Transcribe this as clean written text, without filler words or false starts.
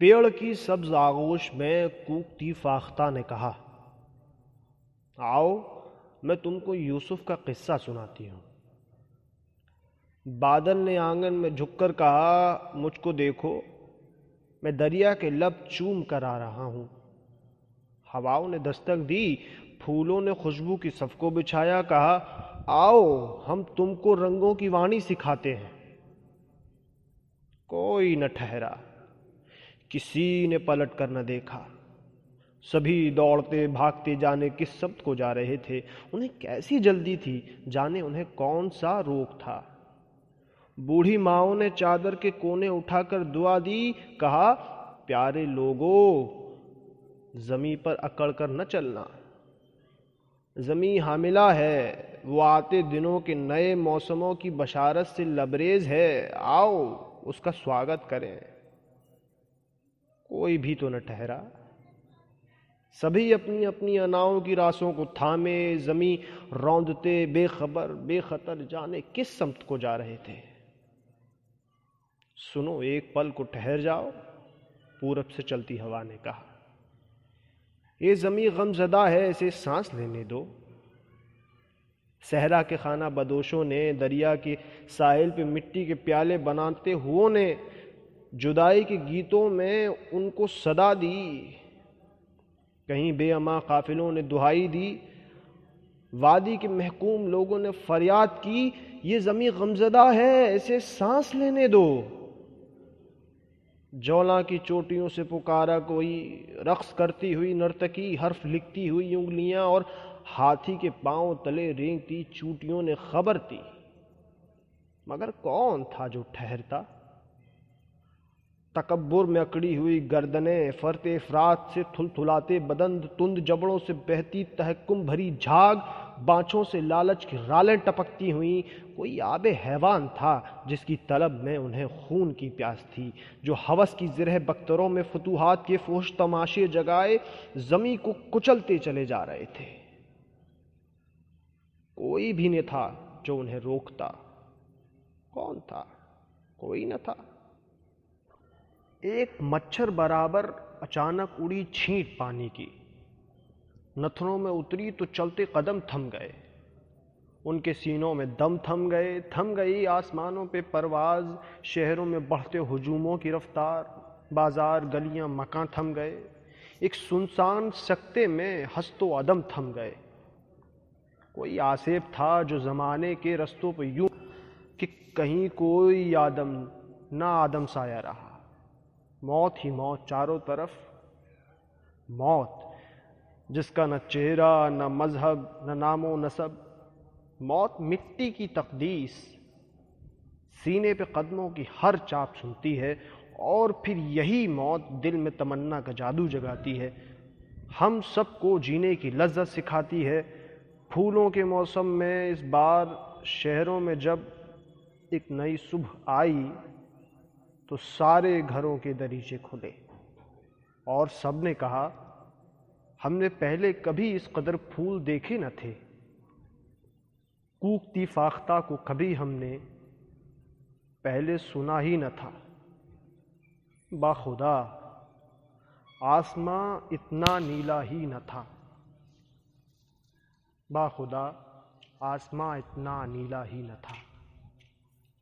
पेड़ की सब्ज आगोश में कूकती फाख्ता ने कहा, आओ मैं तुमको यूसुफ का किस्सा सुनाती हूँ। बादल ने आंगन में झुककर कहा, मुझको देखो, मैं दरिया के लब चूम कर आ रहा हूँ। हवाओं ने दस्तक दी, फूलों ने खुशबू की सफ को बिछाया, कहा, आओ हम तुमको रंगों की वाणी सिखाते हैं। कोई न ठहरा, किसी ने पलट कर न देखा। सभी दौड़ते भागते जाने किस शब्द को जा रहे थे। उन्हें कैसी जल्दी थी, जाने उन्हें कौन सा रोग था। बूढ़ी माओ ने चादर के कोने उठाकर दुआ दी, कहा, प्यारे लोगो, जमी पर अकड़ कर न चलना। जमी हामिला है, वो आते दिनों के नए मौसमों की बशारत से लबरेज है। आओ उसका स्वागत करें। कोई भी तो न ठहरा। सभी अपनी अपनी अनाओं की रासों को थामे जमी रौंदते बेखबर बेखतर जाने किस समत को जा रहे थे। सुनो, एक पल को ठहर जाओ, पूरब से चलती हवा ने कहा। ये जमी गमजदा है, इसे सांस लेने दो। सहरा के खाना बदोशों ने, दरिया के साहिल पे मिट्टी के प्याले बनाते हुओं ने जुदाई के गीतों में उनको सदा दी। कहीं बेअमा काफिलों ने दुहाई दी, वादी के महकूम लोगों ने फरियाद की, ये जमी गमजदा है, इसे सांस लेने दो। जौला की चोटियों से पुकारा कोई, रक्स करती हुई नर्तकी, हर्फ लिखती हुई उंगलियां और हाथी के पांव तले रेंगती चूटियों ने खबर दी। मगर कौन था जो ठहरता। तकब्बुर में अकड़ी हुई गर्दनें, फरते इफरात से थुलथुलाते बदन, तुंद जबड़ों से बहती तहक्कुम भरी झाग, बाँछों से लालच की रालें टपकती हुई। कोई आबे हैवान था जिसकी तलब में उन्हें खून की प्यास थी, जो हवस की जिरह बख्तरों में फतूहात के फोश तमाशे जगाए जमी को कुचलते चले जा रहे थे। कोई भी न था जो उन्हें रोकता। कौन था? कोई न था। एक मच्छर बराबर अचानक उड़ी छींट पानी की, नथनों में उतरी तो चलते कदम थम गए। उनके सीनों में दम थम गई आसमानों पे परवाज, शहरों में बढ़ते हुजूमों की रफ्तार, बाजार गलियां मकान थम गए। एक सुनसान सकते में हस्तो अदम थम गए। कोई आसेब था जो जमाने के रस्तों पर यूं कि कहीं कोई आदम ना आदम साया रहा। मौत ही मौत चारों तरफ। मौत जिसका न चेहरा, न मजहब, न नामो नसब। मौत मिट्टी की तकदीस, सीने पे कदमों की हर चाप सुनती है और फिर यही मौत दिल में तमन्ना का जादू जगाती है। हम सबको जीने की लज्जत सिखाती है। फूलों के मौसम में इस बार शहरों में जब एक नई सुबह आई तो सारे घरों के दरीचे खुले और सबने कहा, हमने पहले कभी इस कदर फूल देखे न थे। कूकती फाख्ता को कभी हमने पहले सुना ही न था। बाखुदा आसमां इतना नीला ही न था। बाखुदा आसमां इतना नीला ही न था।